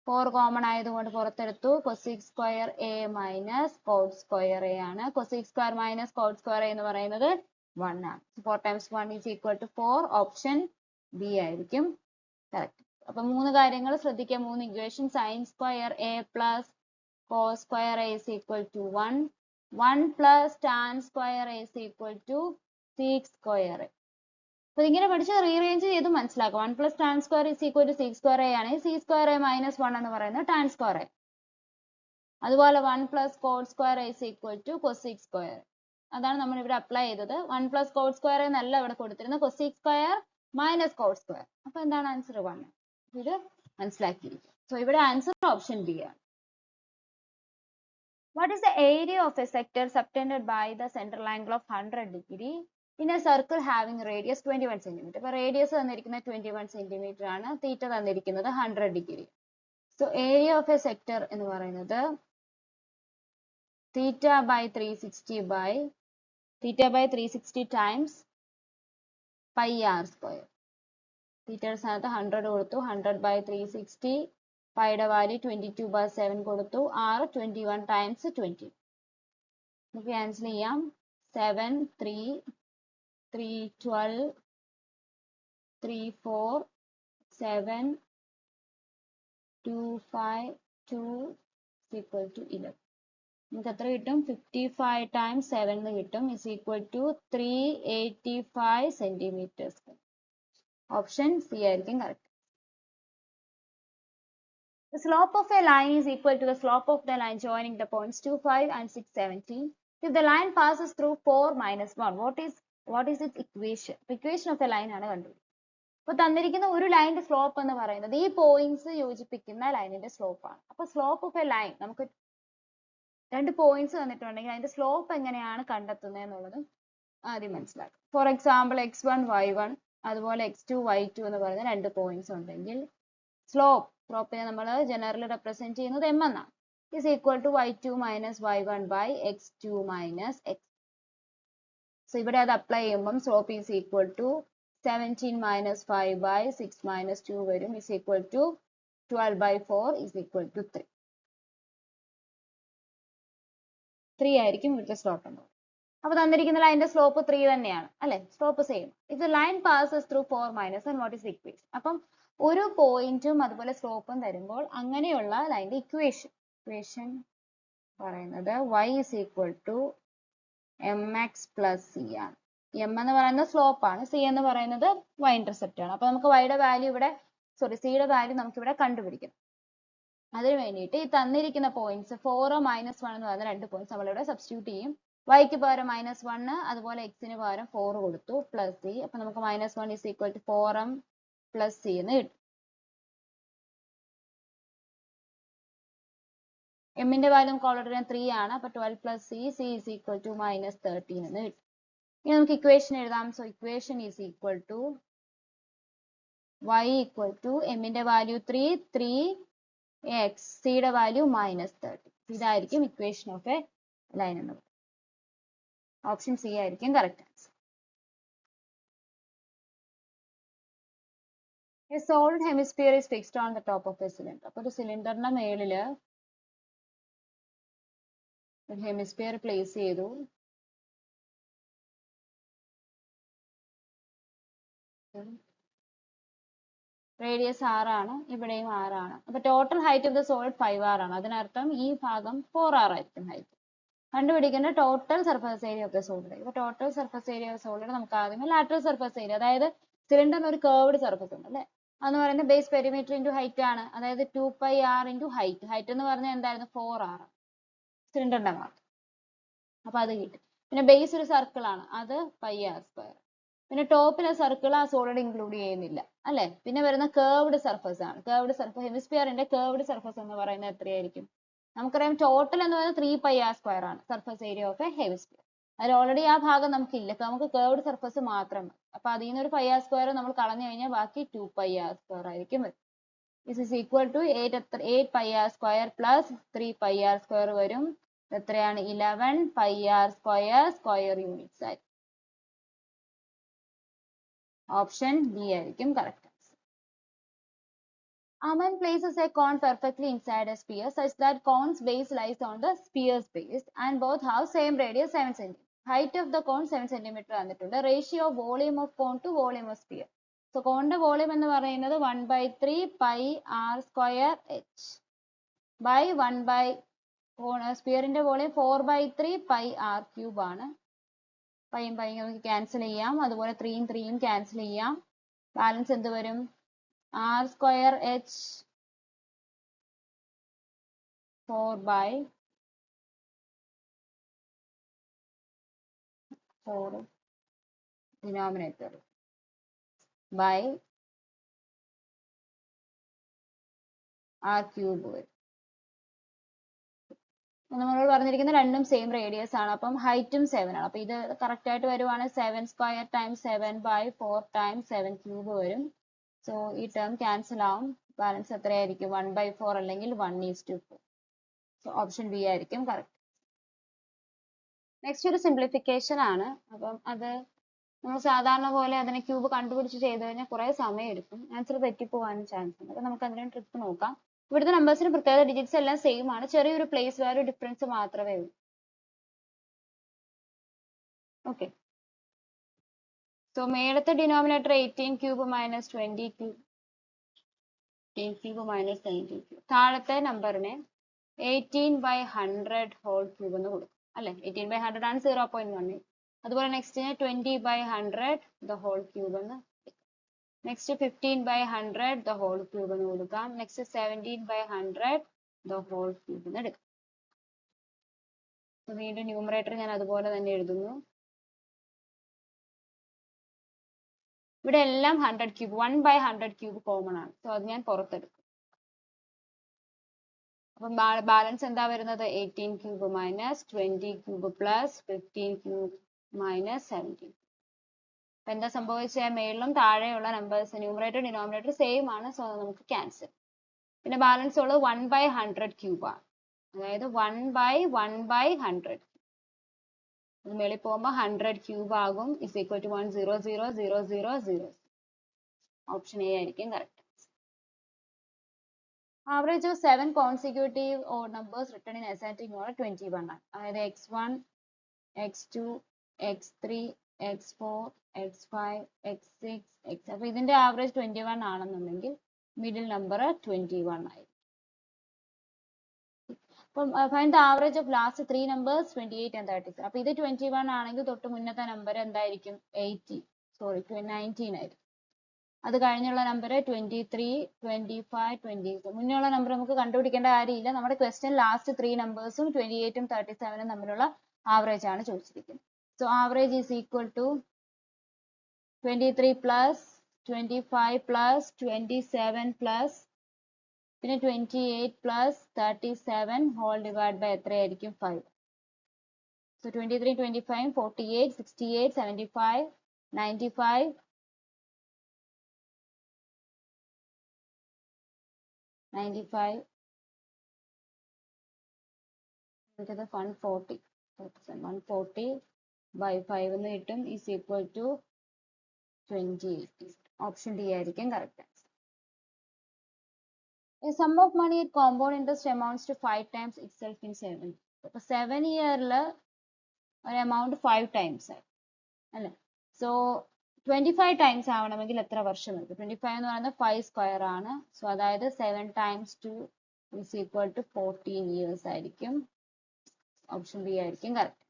4 കോമൺ ആയതുകൊണ്ട് പുറത്തെടുത്തു. cosec square a minus cot square a ആണ്. cosec square minus cot square a എന്ന് പറയുന്നത് 1 ആണ്. 4 times 1 is equal to 4. Option B ആയിരിക്കും കറക്റ്റ്. അപ്പൊ 3 കാര്യങ്ങൾ ശ്രദ്ധിക്കുക. 3 equation. sin square a plus cos square a is equal to 1. 1 plus tan square a is equal to sec square a. അപ്പൊ ഇങ്ങനെ പഠിച്ച് റീഅറേഞ്ച് ചെയ്ത് മനസ്സിലാക്കാം. 1 plus tan square is equal to sec square a ആണ്. sec square a minus 1 എന്ന് പറയുന്നത് tan square a. അതുപോലെ 1 plus cot square a is equal to cosec square. അതാണ് നമ്മൾ ഇവിടെ അപ്ലൈ ചെയ്തത്. 1 plus cot സ്ക്വയർ എന്നല്ല ഇവിടെ കൊടുത്തിരുന്നത്, cosec square minus cot square. അപ്പൊ എന്താണ് ആൻസർ? 1. ഇത് മനസ്സിലാക്കിയിരിക്കും. സോ ഇവിടെ ആൻസർ ഓപ്ഷൻ ബി ആണ്. What is the area of a sector subtended by the central angle of 100 degree in a circle having radius 21 cm? അപ്പോൾ radius തന്നിരിക്കുന്നത് 21 cm ആണ്, theta തന്നിരിക്കുന്നത് 100 degree. So area of a sector എന്ന് പറയുന്നത് theta by 360 times pi r square. തീറ്റയുടെ സ്ഥാനത്ത് 100 കൊടുത്തു. 100 by 360. പൈയുടെ value 22/7 കൊടുത്തു. r 21 times 20. നമുക്ക് ക്യാൻസൽ ചെയ്യാം. 7 3 3 12 3 4 7 2 5 2 equal to 11. നമുക്ക് എത്ര കിട്ടും? 55 times 7 എന്ന് കിട്ടും. is equal to 385 centimeters. Option C ആയിരിക്കും correct. The slope of a line is equal to the slope of the line joining the points 2, 5 and 6, 17. If the line passes through 4 minus 1, what is its equation? Equation of a line ആണ് കണ്ടുപിടിക്കുന്നത്. അപ്പോൾ തന്നിരിക്കുന്ന ഒരു ലൈനിന്റെ slope എന്ന് പറയുന്നത് ഈ points യോജിപ്പിക്കുന്ന ലൈനിന്റെ സ്ലോപ്പ് ആണ്. അപ്പോൾ സ്ലോപ്പ് ഓഫ് എ ലൈൻ, നമുക്ക് 2 പോയിന്റ്സ് തന്നിട്ടുണ്ടെങ്കിൽ അതിന്റെ സ്ലോപ്പ് എങ്ങനെയാണ് കണ്ടെത്തുന്നത് എന്നുള്ളത് ആദ്യം മനസ്സിലാക്കാം. ഫോർ എക്സാമ്പിൾ x1 y1 അതുപോലെ x2 y2 എന്ന് പറയുന്ന 2 പോയിന്റ്സ് ഉണ്ടെങ്കിൽ സ്ലോപ്പിനെ നമ്മൾ ജനറലി റെപ്രസെന്റ് ചെയ്യുന്നത് m എന്നാണ്. is equal to y2 minus y1 by x2 minus x. So ഇവിടെ അത് അപ്ലൈ ചെയ്യുമ്പം slope is equal to 17 minus 5 by 6 minus 2 വരും is equal to 12 by 4 is equal to 3. 3 ആയിരിക്കും ഇവിടുത്തെ സ്ലോപ്പ് എന്ന് പറയുന്നത്. അപ്പൊ തന്നിരിക്കുന്ന ലൈനിന്റെ സ്ലോപ്പ് 3 തന്നെയാണ് അല്ലെ, slope same. If the line passes through 4 minus and what is the equation? അപ്പം ഒരു പോയിന്റും അതുപോലെ സ്ലോപ്പും തരുമ്പോൾ അങ്ങനെയുള്ള ലൈനിന്റെ ഇക്വേഷൻ പറയുന്നത് y is equal to mx plus c ആണ്. m എന്ന് പറയുന്നത് സ്ലോപ്പ് ആണ്, c എന്ന് പറയുന്നത് y ഇന്റർസെപ്റ്റ് ആണ്. അപ്പൊ നമുക്ക് y യുടെ വാല്യൂ ഇവിടെ c യുടെ വാല്യൂ നമുക്ക് ഇവിടെ കണ്ടുപിടിക്കണം. അതിന് വേണ്ടിയിട്ട് ഈ തന്നിരിക്കുന്ന പോയിന്റ്സ് 4 മൈനസ് 1 എന്ന് പറയുന്ന രണ്ട് പോയിന്റ്സ് നമ്മളിവിടെ സബ്സ്റ്റിറ്റ്യൂട്ട് ചെയ്യും. y ക്ക് പകരം -1, അതുപോലെ x ന് പകരം 4 കൊടുത്തു പ്ലസ് c. അപ്പൊ നമുക്ക് -1 is equal to 4m plus c എന്ന് കിട്ടും. m ന്റെ വാല്യൂ നമുക്ക് ഓൾറെഡി 3 ആണ്. അപ്പൊ 12 plus c is equal to -13 എന്ന് കിട്ടും. ഇനി നമുക്ക് ഇക്വേഷൻ എഴുതാം. So equation is equal to y equal to m ന്റെ വാല്യൂ 3 x, c യുടെ വാല്യൂ -30. ഇതായിരിക്കും ഇക്വേഷൻ ഓഫ് എ ലൈൻ എന്ന് പറയുന്നത്. ഓപ്ഷൻ സി ആയിരിക്കും correct answer. A solid hemisphere is fixed on the top of a cylinder. അപ്പോൾ ഒരു സിലിണ്ടറിന്റെ മേളില് ഒരു ഹെമിസ്ഫിയർ പ്ലേസ് ചെയ്തു. റേഡിയസ് 6 ആണ്, ഇവിടെയും 6 ആണ്. അപ്പൊ total height of the solid 5r ആണ്. അതിനർത്ഥം ഈ ഭാഗം 4r ആയിരിക്കും ഹൈറ്റ്. കണ്ടുപിടിക്കേണ്ട total surface area of the solid. ഇപ്പൊ total surface area of solid നമുക്ക് ആദ്യമേ ലാറ്ററൽ സർഫസ് ഏരിയ, അതായത് സിലിണ്ടറിന് ഒരു കേർവ്ഡ് സർഫസ് ഉണ്ട് അല്ലെ, അതെന്ന് പറയുന്നത് ബേസ് പെരിമീറ്റർ ഇൻറ്റു ഹൈറ്റ് ആണ്. അതായത് 2πr ഇൻറ്റു ഹൈറ്റ്. ഹൈറ്റ് എന്ന് പറഞ്ഞാൽ എന്തായിരുന്നു 4r സിലിണ്ടറിന്റെ മാത്രം. അപ്പൊ അത് കിട്ടും. പിന്നെ ബേസ് ഒരു സർക്കിൾ ആണ്, അത് πr². പിന്നെ ടോപ്പിലെ സർക്കിൾ ആ സോളിഡ് ഇൻക്ലൂഡ് ചെയ്യുന്നില്ല അല്ലെ. പിന്നെ വരുന്ന കേർവ്ഡ് സർഫസ് ആണ്. കേർവ്ഡ് സർഫസ് ഹെമിസ്ഫിയറിന്റെ കേർവ്ഡ് സർഫസ് എന്ന് പറയുന്നത് എത്രയായിരിക്കും? നമുക്കറിയാം ടോട്ടൽ എന്ന് പറയുന്നത് 3πr² ആണ് surface area of A hemisphere. അതിൽ ഓൾറെഡി ആ ഭാഗം നമുക്കില്ല, നമുക്ക് കേർവ്ഡ് സർഫസ് മാത്രം മതി. അപ്പൊ അതിൽ നിന്ന് ഒരു πr² നമ്മൾ കളഞ്ഞു കഴിഞ്ഞാൽ ബാക്കി 2πr² ആയിരിക്കും വരും. This is equal to 8πr² plus 3πr² വരും. എത്രയാണ്? 11πr² സ്ക്വയർ യൂണിറ്റ്സ് ആയിരിക്കും. ഓപ്ഷൻ ബി ആയിരിക്കും correct answer. Aman places a cone perfectly inside a sphere such that cone's base lies on the sphere's base and both have same radius 7 cm. Height of the cone 7 cm തന്നിട്ടുണ്ട്. Ratio of volume of cone to volume of sphere. So കോണിന്റെ volume എന്ന് പറയുന്നത് 1/3πr²h by 1 സ്പിയറിന്റെ volume 4/3πr³ ആണ്. പൈയും പൈയും നമുക്ക് cancel ചെയ്യാം, അതുപോലെ 3യും 3യും cancel ചെയ്യാം. Balance എന്ത് വരും? r²h 4/4 ഡിനോമിനേറ്റർ ബൈ r³ വരും. നമ്മളോട് പറഞ്ഞിരിക്കുന്ന രണ്ടും സെയിം റേഡിയസ് ആണ്. അപ്പം ഹൈറ്റും 7 ആണ്. അപ്പൊ ഇത് കറക്റ്റ് ആയിട്ട് വരുവാണെങ്കിൽ 7² ടൈംസ് 7/4 ടൈംസ് 7³ വരും. സോ ഈ ടേം ക്യാൻസൽ ആവും. ബാലൻസ് എത്രയായിരിക്കും? 1/4 അല്ലെങ്കിൽ 1:4. സോ ഓപ്ഷൻ ബി ആയിരിക്കും കറക്റ്റ്. നെക്സ്റ്റ് ഒരു സിംപ്ലിഫിക്കേഷൻ ആണ്. അപ്പം അത് നമ്മൾ സാധാരണ പോലെ അതിനെ ക്യൂബ് കണ്ടുപിടിച്ച് ചെയ്ത് കഴിഞ്ഞാൽ കുറെ സമയം എടുക്കും, ആൻസർ തെറ്റിപ്പോവാനും ചാൻസ് ഉണ്ട്. അപ്പൊ നമുക്ക് അതിനെ ട്രിക്ക് നോക്കാം. ഇവിടുത്തെ നമ്പേഴ്സിന് പ്രത്യേക ഡിജിറ്റ്സ് എല്ലാം സെയിം ആണ്, ചെറിയൊരു പ്ലേസ് വാല്യൂ ഡിഫറൻസ് മാത്രമേ ഉള്ളൂ. ഓക്കെ, സോ മേളത്തെ ഡിനോമിനേറ്റർ 18³ മൈനസ് 20³ 18³ മൈനസ് 19³. താഴത്തെ നമ്പറിനെ 18/100 ഹോൾ ക്യൂബ് എന്ന് കൊടുക്കും അല്ലെ. 18/100 ആണ് 0.18. അതുപോലെ നെക്സ്റ്റിനെ 20/100 ദ ഹോൾ ക്യൂബ് എന്ന്. നെക്സ്റ്റ് 15/100 ദ ഹോൾ ക്യൂബ് എന്ന് കൊടുക്കാം. നെക്സ്റ്റ് 17/100 ദ ഹോൾ ക്യൂബ് എന്ന് എടുക്കാം. വീണ്ടും ന്യൂമറേറ്റർ ഞാൻ അതുപോലെ തന്നെ എഴുതുന്നു. ഇവിടെ എല്ലാം 100³ 1/100³ കോമൺ ആണ്. സോ അത് ഞാൻ പുറത്തെടുക്കും. അപ്പം ബാലൻസ് എന്താ വരുന്നത്? 18³ മൈനസ് 20³ പ്ലസ് 15³ മൈനസ് 17. അപ്പൊ എന്താ സംഭവിച്ചാൽ മേളിലും താഴെയുള്ള നമ്പേഴ്സ് ന്യൂമറേറ്റർ ഡിനോമിനേറ്റർ സെയിം ആണ്. സോ നമുക്ക് ക്യാൻസൽ. പിന്നെ ബാലൻസ് ഉള്ളത് 1/100³ ആണ്. അതായത് 1/1/100 മേളിൽ പോകുമ്പോൾ 100 ക്യൂബ് ആകും is equal to 1000000. Option A ആയിരിക്കും correct. Average of 7 consecutive odd numbers written in ascending order 21 ആണ്. അതായത് x1, x2, x3, x4, x5, x6, x. അപ്പൊ ഇതിന്റെ ആവറേജ് 21 ആണെന്നുണ്ടെങ്കിൽ മിഡിൽ നമ്പർ 21 ആയിരിക്കും. അപ്പം find the average of last 3 numbers 28 and 36. അപ്പൊ ഇത് 21 ആണെങ്കിൽ തൊട്ട് മുന്നത്തെ നമ്പർ എന്തായിരിക്കും? 19 ആയിരിക്കും. അത് കഴിഞ്ഞുള്ള നമ്പർ 23, 25, 26. മുന്നേയുള്ള നമ്പർ നമുക്ക് കണ്ടുപിടിക്കേണ്ട കാര്യമില്ല. നമ്മുടെ ക്വസ്റ്റ്യൻ ലാസ്റ്റ് 3 നമ്പേഴ്സും 28 ഉം 37 ഉം തമ്മിലുള്ള ആവറേജ് ആണ് ചോദിച്ചിരിക്കുന്നത്. So average is equal to 23 plus 25 plus 27 plus പിന്നെ 28 പ്ലസ് 37 ഹോൾ ഡിവൈഡ് ബൈ എത്രയായിരിക്കും? 5. സോ 23, 25, 48, 68, 75, 95, 95, 140. 140 by 5 എന്ന് കിട്ടും is equal to 28. Option D ആയിരിക്കും correct answer. A sum of money at compound interest amounts to 5 times itself in 7. അപ്പോൾ 7 ഇയറിൽ ഒരു amount 5 times ആയി അല്ലേ? സോ 25 ടൈംസ് ആവണമെങ്കിൽ എത്ര വർഷം എടുക്കും? 25 എന്ന് പറയുന്നത് 5 സ്ക്വയർ ആണ്. സോ അതായത് 7 times 2 is equal to 14 years ആയിരിക്കും. ഓപ്ഷൻ ബി ആയിരിക്കും കറക്റ്റ്.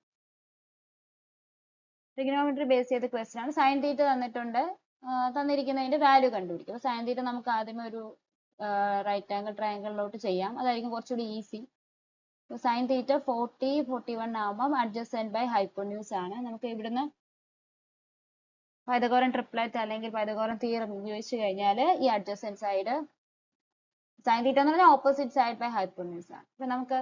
ട്രിഗണോമെട്രി ബേസ് ചെയ്ത ക്വസ്റ്റ്യൻ ആണ്. സൈൻ തീറ്റ തന്നിട്ടുണ്ട്, തന്നിരിക്കുന്നതിന്റെ വാല്യൂ കണ്ടുപിടിക്കും. സൈൻ തീറ്റ നമുക്ക് ആദ്യമേ ഒരു റൈറ്റ് ആംഗിൾ ട്രയാംഗിളിലോട്ട് ചെയ്യാം, അതായിരിക്കും കുറച്ചുകൂടി ഈസി. സൈൻ തീറ്റ 40, 41 ആവുമ്പോൾ അഡ്ജസെന്റ് ബൈ ഹൈപ്പോന്യൂസ് ആണ്. നമുക്ക് ഇവിടുന്ന് പൈതഗോറൻ ട്രിപ്ലറ്റ് അല്ലെങ്കിൽ പൈതഗോറൻ തിയറം ഉപയോഗിച്ച് കഴിഞ്ഞാൽ ഈ അഡ്ജസെന്റ് സൈഡ് സൈൻ തീറ്റ എന്ന് പറഞ്ഞാൽ ഓപ്പോസിറ്റ് സൈഡ് ബൈ ഹൈപ്പോന്യൂസ് ആണ്. അപ്പൊ നമുക്ക്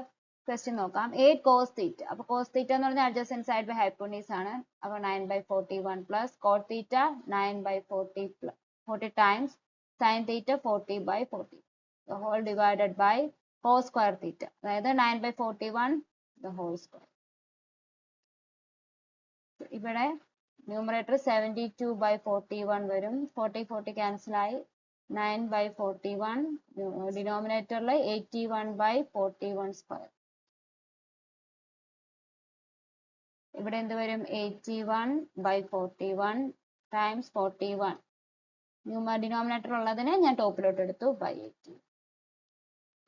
ക്വസ്റ്റ്യൻ നോക്കാം. 8 cos തീറ്റ. അപ്പൊ cos തീറ്റ എന്ന് പറഞ്ഞാൽ അഡ്ജസെന്റ് സൈഡ് ബൈ ഹൈപ്പോന്യൂസ് ആണ്. അപ്പൊ 9/41 plus cot theta 9/40 times sin theta 40/40 the whole divided by cos square തീറ്റ, അതായത് 9/41 the whole square. ഇവിടെ ന്യൂമറേറ്റർ 72/41 വരും. 40 ക്യാൻസൽ ആയി 9/41. ഡിനോമിനേറ്ററിൽ 81/41 സ്ക്വയർ. ഇവിടെ എന്ത് വരും? 81/41 ടൈംസ് 41. ഡിനോമിനേറ്റർ ഉള്ളതിനെ ഞാൻ ടോപ്പിലോട്ട് എടുത്തു ബൈ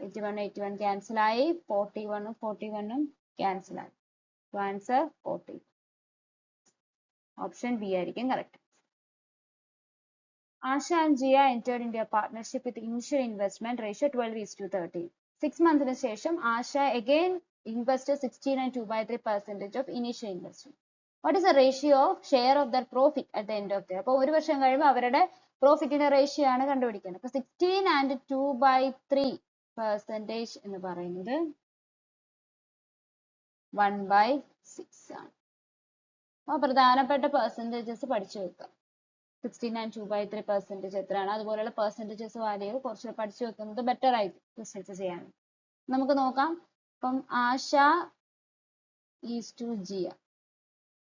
81 ക്യാൻസൽ ആയി 41 ക്യാൻസൽ ആയി. ആൻസർ 40. ഓപ്ഷൻ ബി ആയിരിക്കും correct. Asha and Jia entered into a partnership with initial investment ratio 12:13. 6 months ശേഷം Asha again invested 16 and 2/3% of initial investment. What is the ratio of share of their profit at the end of the year? അപ്പോൾ ഒരു വർഷം കഴിയുമ്പോൾ അവരുടെ പ്രോഫിറ്റിന്റെ ratio ആണ് കണ്ടുപിടിക്കുന്നത്. അപ്പൊ 16 and 2/3% എന്ന് പറയുന്നത് 1/6 ആണ്. അപ്പോൾ പ്രധാനപ്പെട്ട പെർസെൻറ്റേജസ് പഠിച്ചു വെക്കുക. 16 and 2/3% എത്രയാണ്, അതുപോലെയുള്ള പെർസെൻറ്റേജസ് വാല്യൂ കുറച്ച് പഠിച്ചു വെക്കുന്നത് ബെറ്റർ ആയിരിക്കും ക്വസ്റ്റ്യൻസ് ചെയ്യാൻ. നമുക്ക് നോക്കാം. അപ്പം ആശ ഈസ് ടു ജിയ.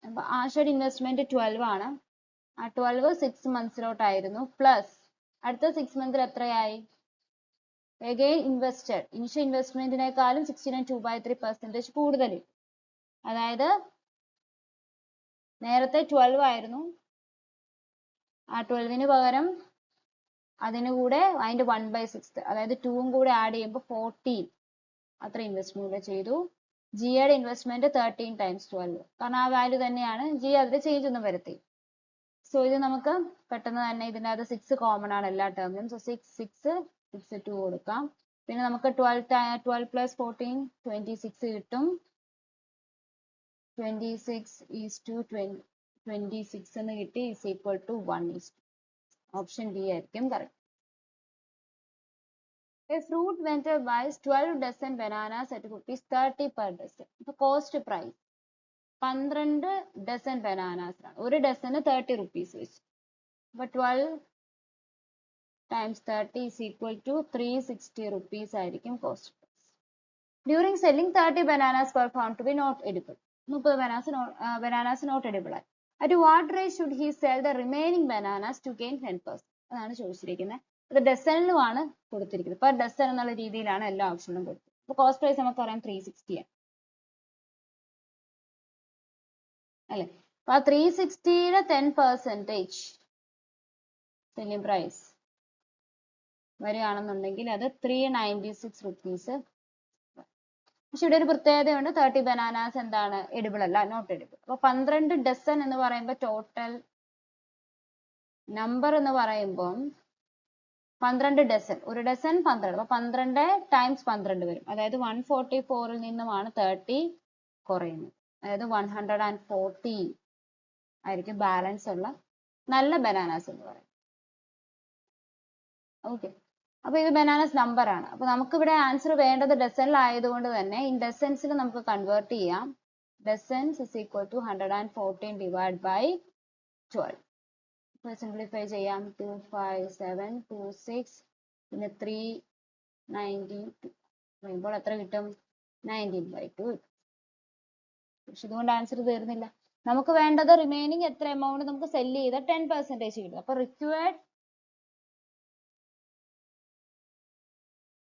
അപ്പൊ ആശയുടെ ഇൻവെസ്റ്റ്മെന്റ് 12 ആണ്. ആ 12 6 മന്ത്സിലോട്ടായിരുന്നു. പ്ലസ് അടുത്ത 6 മന്തിൽ എത്രയായി? അഗെയിൻ ഇൻവെസ്റ്റഡ് ഇനിഷ്യൽ ഇൻവെസ്റ്റ്മെന്റിനേക്കാളും 16 and 2/3% കൂടുതൽ. അതായത് നേരത്തെ 12 ആയിരുന്നു, ആ 12ന് പകരം അതിന് കൂടെ അതിന്റെ 1/6 അതായത് 2ഉം കൂടെ ആഡ് ചെയ്യുമ്പോൾ 14 അത്ര ഇൻവെസ്റ്റ്മെന്റ് ചെയ്തു. ജിയുടെ ഇൻവെസ്റ്റ്മെന്റ് 13 times 12, കാരണം ആ വാല്യൂ തന്നെയാണ്. ജി അതിൽ ചേഞ്ച് ഒന്നും വരുത്തി. സോ ഇത് നമുക്ക് പെട്ടെന്ന് തന്നെ ഇതിനകത്ത് 6 കോമൺ ആണ് എല്ലാ ടേമിലും. സോ 6 2 കൊടുക്കാം. പിന്നെ നമുക്ക് 12 plus 14 26 കിട്ടും. 26 is to 26 എന്ന് കിട്ടി is equal to 1 is. Option D ആയിരിക്കും correct. A fruit vendor buys 12 dozen bananas at ₹30 per dozen. ഇപ്പൊ കോസ്റ്റ് പ്രൈസ് 12 ഡസൻ ബനാനാസ് ആണ്. ഒരു ഡസന് 30 rupees വെച്ച്. അപ്പൊ 12 times 30 is equal to 360 rupees ആയിരിക്കും cost price. During selling 30 bananas were found to be not edible. 30 bananas not edible. At what rate should he sell the remaining bananas to gain 10%? അതാണ് ചോദിച്ചിരിക്കുന്നത്. ഇത് ഡസണിലുമാണ് കൊടുത്തിരിക്കുന്നത്. Per dozen എന്നുള്ള രീതിയിലാണ് എല്ലാ ഓപ്ഷനിലും കൊടുത്തത്. അപ്പോൾ കോസ്റ്റ് പ്രൈസ് നമുക്കറിയാം 360 ആണ് അല്ലേ? അപ്പൊ ആ 360യുടെ 10% സെല്ലിംഗ് പ്രൈസ് വരികയാണെന്നുണ്ടെങ്കിൽ അത് 396 rupees. പക്ഷെ ഇവിടെ ഒരു പ്രത്യേകതയുണ്ട്, 30 ബനാനാസ് എന്താണ്, എഡിബിൾ അല്ല, നോട്ട് എഡിബിൾ. അപ്പൊ 12 ഡസൺ എന്ന് പറയുമ്പോൾ ടോട്ടൽ നമ്പർ എന്ന് പറയുമ്പോൾ 12 ഡസൺ, ഒരു ഡസൺ 12, അപ്പൊ 12 ടൈംസ് 12 വരും. അതായത് 144ൽ നിന്നുമാണ് 30 കുറയുന്നത്. അതായത് 140 ആയിരിക്കും ബാലൻസ് ഉള്ള നല്ല ബനാനാസ് എന്ന് പറയുന്നത്. ഓക്കെ, അപ്പൊ ഇത് ബനാനാസ് നമ്പർ ആണ്. അപ്പൊ നമുക്ക് ഇവിടെ ആൻസർ വേണ്ടത് ഡസണിലായതുകൊണ്ട് തന്നെ ഇൻ ഡസൻസിൽ നമുക്ക് കൺവേർട്ട് ചെയ്യാം. Dozens is equal to 114 divide by 12. ഇപ്പൊ സിംപ്ലിഫൈ ചെയ്യാം. 2, 5, 7, 2, 6 പിന്നെ 392 പറയുമ്പോൾ എത്ര കിട്ടും? 19/2 കിട്ടും. പക്ഷെ ഇതുകൊണ്ട് ആൻസർ തീർന്നില്ല. നമുക്ക് വേണ്ടത് റിമൈനിങ് എത്ര എമൗണ്ട് നമുക്ക് സെല് ചെയ്ത 10% കിട്ടും. അപ്പൊ required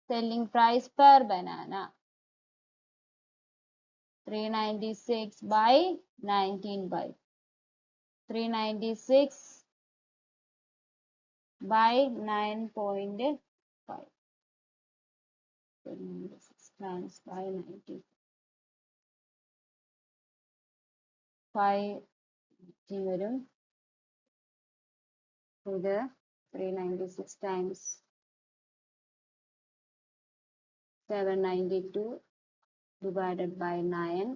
selling price per banana 396 by 19 by 396 by 9.5 times by 95 വരും. ഇത് 396 times 792 divided by 9,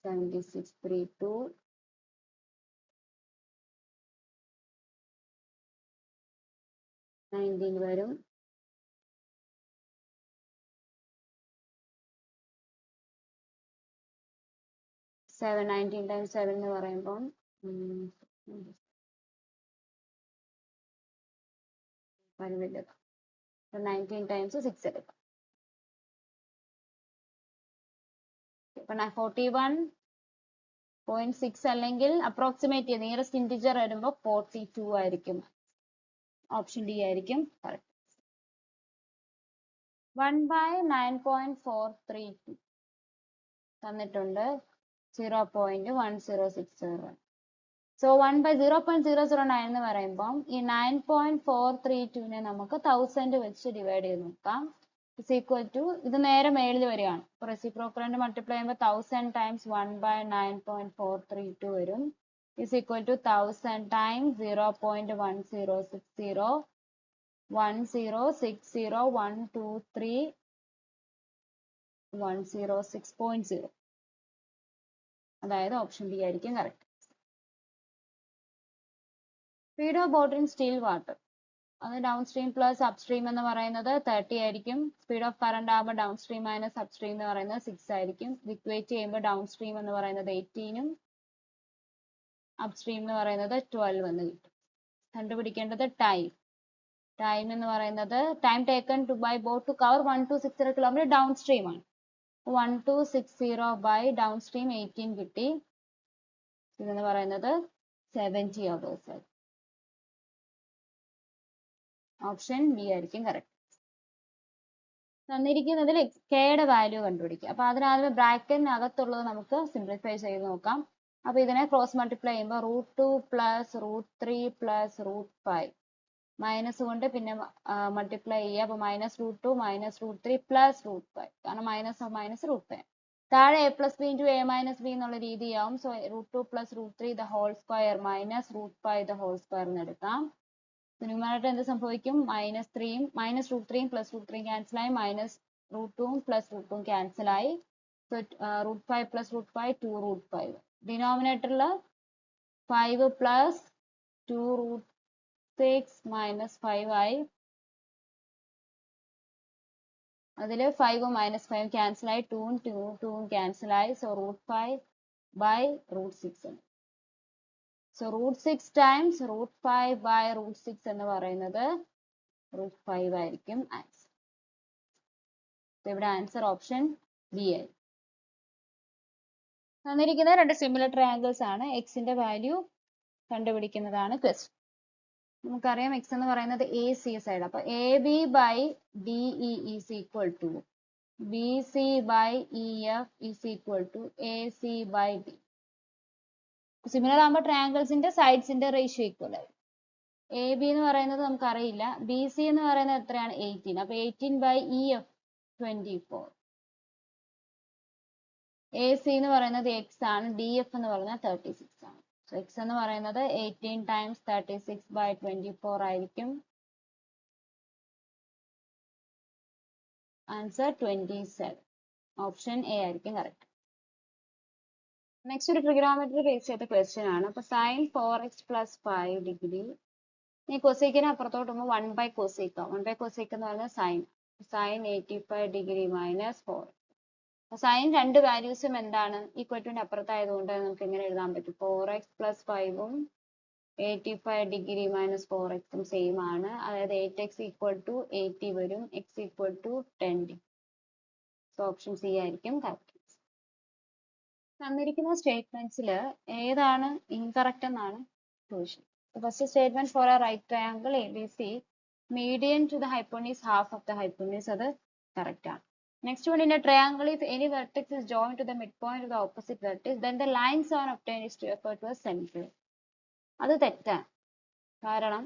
7632 19 വരും. സെവൻ 19 times 7 എന്ന് പറയുമ്പോൾ 19 times 6 എടുക്കാം. 41.6 അല്ലെങ്കിൽ അപ്രോക്സിമേറ്റ് നിയറസ്റ്റ് ഇന്റിജർ വരുമ്പോൾ 42 ആയിരിക്കും. ഓപ്ഷൻ ഡി ആയിരിക്കും കറക്റ്റ്. 1/9.432 തന്നിട്ടുണ്ട് 0.1060. സോ 1/0.009 എന്ന് പറയുമ്പോൾ ഈ 9.432നെ നമുക്ക് 1000 വെച്ച് ഡിവൈഡ് ചെയ്ത് നോക്കാം. ഇസ് ഈക്വൽ ടു, ഇത് നേരെ മേളിൽ വരികയാണ്. അപ്പൊ റെസിപ്രോക്കൽ മൾട്ടിപ്ലൈ ചെയ്യുമ്പോൾ 1000 ടൈംസ് 1/9.432 വരും. Is equal to 1000 times 0.1060 1060 123 106.0. അതായത് ഓപ്ഷൻ ബി ആയിരിക്കും correct. Speed of water in still water, അത് ഡൗൺ സ്ട്രീം പ്ലസ് അപ്സ്ട്രീം എന്ന് പറയുന്നത് 30 ആയിരിക്കും. സ്പീഡ് ഓഫ് കറണ്ട് ആകുമ്പോൾ ഡൗൺ സ്ട്രീം മൈനസ് അപ്സ്ട്രീം എന്ന് പറയുന്നത് 6 ആയിരിക്കും. ഇക്വേറ്റ് ചെയ്യുമ്പോൾ ഡൗൺ സ്ട്രീം എന്ന് പറയുന്നത് 18ഉം അപ്സ്ട്രീം എന്ന് പറയുന്നത് 12 എന്ന് കിട്ടും. കണ്ടുപിടിക്കേണ്ടത് ടൈം. ടൈം എന്ന് പറയുന്നത് time taken to by boat to cover 1260 kilometre downstream ആണ്. 1260 ബൈ ഡൗൺ സ്ട്രീം 18 കിട്ടി. ഇതെന്ന് പറയുന്നത് 70 hours. ഓപ്ഷൻ ബി ആയിരിക്കും കറക്റ്റ്. തന്നിരിക്കുന്നതിൽ കെയുടെ വാല്യൂ കണ്ടുപിടിക്കുക. അപ്പൊ അതിനാദ്യം ബ്രാക്കറ്റിനകത്തുള്ളത് നമുക്ക് സിംപ്ലിഫൈ ചെയ്ത് നോക്കാം. അപ്പൊ ഇതിനെ ക്രോസ് മൾട്ടിപ്ലൈ ചെയ്യുമ്പോൾ √2 പ്ലസ് √3 പ്ലസ് √5 മൈനസ് കൊണ്ട് പിന്നെ മൾട്ടിപ്ലൈ ചെയ്യുക. അപ്പൊ -√2 -√3 പ്ലസ് √5, കാരണം മൈനസ് മൈനസ് √5. താഴെ a plus B into a minus B എന്നുള്ള രീതിയാവും. So √2 plus √3 the whole square minus √5 the whole square എന്ന് എടുക്കാം. ന്യൂമറേറ്റർ എന്ത് സംഭവിക്കും? -3ഉം -√3ഉം പ്ലസ് √3 ക്യാൻസൽ ആയി, -√2ഉം പ്ലസ് √2ഉം ക്യാൻസൽ ആയി. So √5 plus √5 2√5. ഡിനോമിനേറ്ററിൽ 5 പ്ലസ് 2√6 മൈനസ് 5 ആയി. അതിൽ 5ഉം -5ഉം ക്യാൻസൽ ആയി, 2ഉം 2ഉം ക്യാൻസൽ ആയി. So √5 by √6. So √6 times √5 by √6 എന്ന് പറയുന്നത് √5 ആയിരിക്കും ആൻസർ. ഇവിടെ ആൻസർ ഓപ്ഷൻ ബി ആയി. തന്നിരിക്കുന്ന രണ്ട് സിമിലർ ട്രയാങ്കിൾസ് ആണ്. എക്സിന്റെ വാല്യൂ കണ്ടുപിടിക്കുന്നതാണ് ക്വസ്റ്റ്യൻ. നമുക്കറിയാം എക്സ് എന്ന് പറയുന്നത് എ സി സൈഡ്. അപ്പൊ A B by D E is equal to B C by E F is equal to A C by D. Similar ആകുമ്പോൾ ട്രയാങ്കിൾസിന്റെ സൈഡ്സിന്റെ റേഷ്യോ ഈക്വൽ ആയി. എ ബി എന്ന് പറയുന്നത് നമുക്കറിയില്ല. ബി സി എന്ന് പറയുന്നത് എത്രയാണ്? 18. അപ്പൊ 18 by E F 24. A C എന്ന് പറയുന്നത് എക്സ് ആണ്. ഡി എഫ് എന്ന് പറയുന്നത് 36 ആണ്. സോ എക്സ് എന്ന് പറയുന്നത് 18 ടൈംസ് 36 ബൈ 24 ആയിരിക്കും. ആൻസർ 27. ഓപ്ഷൻ എ ആയിരിക്കും കറക്റ്റ്. നെക്സ്റ്റ് ഒരു ട്രിഗണോമെട്രി ബേസ് ചെയ്ത ക്വസ്റ്റ്യൻ ആണ്. അപ്പൊ സൈൻ 4x പ്ലസ് 5 ഡിഗ്രി. ഈ കൊസീക്കിന് അപ്പുറത്തോട്ട് പോകുമ്പോൾ 1 ബൈ കൊസീക്ക. 1 ബൈ കൊസീക്ക് എന്ന് പറയുന്നത് സൈൻ. Sine 85 degree minus 4. സൈൻ രണ്ട് വാല്യൂസും എന്താണ്? ഈക്വൽ ടുവിന്റെ അപ്പുറത്തായതുകൊണ്ട് നമുക്ക് എങ്ങനെ എഴുതാൻ പറ്റും? 4x പ്ലസ് 5ഉം 85 ഡിഗ്രി മൈനസ് 4x സെയിം ആണ്. അതായത് 8x ഈക്വൽ ടു 80 വരും. x equal to 10. So option C ആയിരിക്കും കറക്റ്റ്. തന്നിരിക്കുന്ന സ്റ്റേറ്റ്മെന്റ്സിൽ ഏതാണ് ഇൻകറക്റ്റ് എന്നാണ് ചോദിച്ചത്. First statement for a right triangle A B C median to the hypotenuse half of the hypotenuse, അത് കറക്റ്റ് ആണ്. Next one, in a triangle if any vertex is join to the mid point of the opposite vertex then the lines on obtain is refer to as centroid. അത് തെറ്റാണ്. കാരണം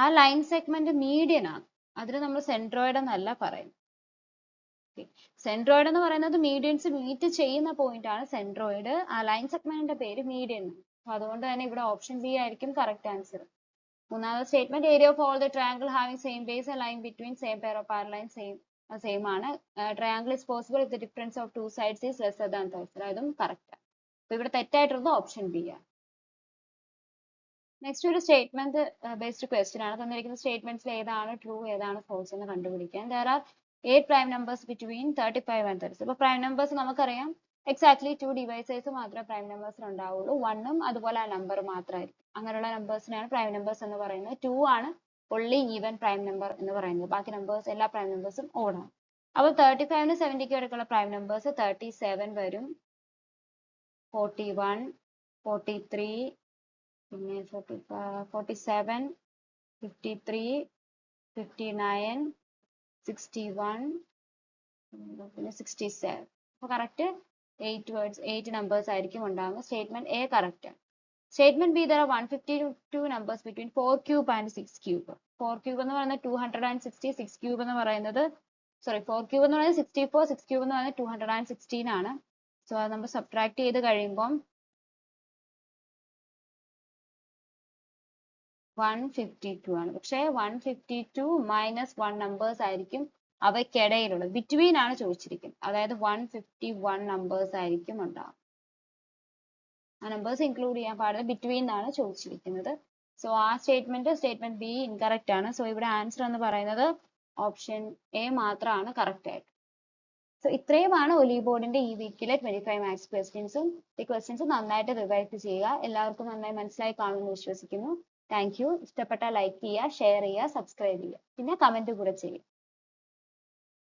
ആ line segment median ആണ്. അതിന് നമ്മൾ centroid എന്നല്ല പറയുന്നത്. Centroid എന്ന് പറയുന്നത് മീഡിയൻസ് മീറ്റ് ചെയ്യുന്ന പോയിന്റ് ആണ് സെൻട്രോയിഡ്. ആ ലൈൻ സെഗ്മെന്റിന്റെ പേര് മീഡിയൻ. അപ്പൊ അതുകൊണ്ട് തന്നെ ഇവിടെ ഓപ്ഷൻ ബി ആയിരിക്കും കറക്റ്റ് ആൻസർ. മൂന്നാമത്തെ statement, area of all the triangle having same base and line between same pair of parallel line same ആണ്. Triangle is possible if the difference of two sides is lesser than third. അതും correct ആണ്. അപ്പൊ ഇവിടെ തെറ്റായിട്ടുള്ളത് option B ആണ്. Next ഒരു statement based question ആണ്. തന്നിരിക്കുന്ന സ്റ്റേറ്റ്മെന്റ്സിൽ ഏതാണ് ട്രൂ ഏതാണ് ഫോൾസ് എന്ന് കണ്ടുപിടിക്കാൻ. there are 8 prime numbers between 35 and 36. അപ്പൊ പ്രൈം നമ്പേഴ്സ് നമുക്കറിയാം എക്സാക്ട്ലി 2 ഡിവൈസേഴ്സ് മാത്രമേ പ്രൈം നമ്പേഴ്സിൽ ഉണ്ടാവുള്ളൂ. 1ഉം അതുപോലെ ആ നമ്പർ മാത്രമായിരിക്കും. അങ്ങനെയുള്ള നമ്പേഴ്സിനെയാണ് പ്രൈം നമ്പേഴ്സ് എന്ന് പറയുന്നത്. 2 ആണ് only ഈവൻ പ്രൈം നമ്പർ എന്ന് പറയുന്നത്. ബാക്കി നമ്പേഴ്സ് എല്ലാ പ്രൈം നമ്പേഴ്സും ഓഡ് ആണ്. അപ്പോൾ 35 70 വരെയുള്ള പ്രൈം നമ്പേഴ്സ് 37 വരും, 41, 43, പിന്നെ 47, 53, 59, 61, പിന്നെ 67. അപ്പോൾ കറക്റ്റ് 8 നമ്പേഴ്സ് ആയിരിക്കും ഉണ്ടാകുന്നത്. സ്റ്റേറ്റ്മെന്റ് എ കറക്റ്റ് ആണ്. Statement B, there are 152 numbers between 4 cube and 6 cube. 4 cube എന്ന് പറയുന്നത് 260, 6 cube എന്ന് പറയുന്നത് 4 cube എന്ന് പറയുന്നത് 64, 6 cube എന്ന് പറയുന്നത് 216 ആണ്. സോ അത് നമ്മൾ സബ്ട്രാക്ട് ചെയ്ത് കഴിയുമ്പം 152 ആണ്. പക്ഷേ 152 മൈനസ് 1 നമ്പേഴ്സ് ആയിരിക്കും അവയ്ക്കിടയിലുള്ളത്. ബിറ്റ്വീൻ ആണ് ചോദിച്ചിരിക്കുന്നത്. അതായത് 151 നമ്പേഴ്സ് ആയിരിക്കും ഉണ്ടാവും. ആ നമ്പേഴ്സ് ഇൻക്ലൂഡ് ചെയ്യാൻ പാടില്ല, ബിറ്റ്വീൻ ആണ് ചോദിച്ചിരിക്കുന്നത്. സോ ആ സ്റ്റേറ്റ്മെന്റ് ബി ഇൻകറക്റ്റ് ആണ്. സോ ഇവിടെ ആൻസർ എന്ന് പറയുന്നത് ഓപ്ഷൻ എ മാത്രമാണ് കറക്റ്റ് ആയിട്ട്. സോ ഇത്രയുമാണ് ഒലീവ് ബോർഡിന്റെ ഈ വീക്കിലെ 25 മാത്സ് ക്വസ്റ്റ്യൻസും. ഈ ക്വസ്റ്റ്യൻസ് നന്നായിട്ട് റിവൈസ് ചെയ്യുക. എല്ലാവർക്കും നന്നായി മനസ്സിലായി കാണുമെന്ന് വിശ്വസിക്കുന്നു. Thank you. ഇഷ്ടപ്പെട്ടാൽ ലൈക്ക് ചെയ്യുക, ഷെയർ ചെയ്യുക, സബ്സ്ക്രൈബ് ചെയ്യുക, പിന്നെ കമന്റ് കൂടെ ചെയ്യുക.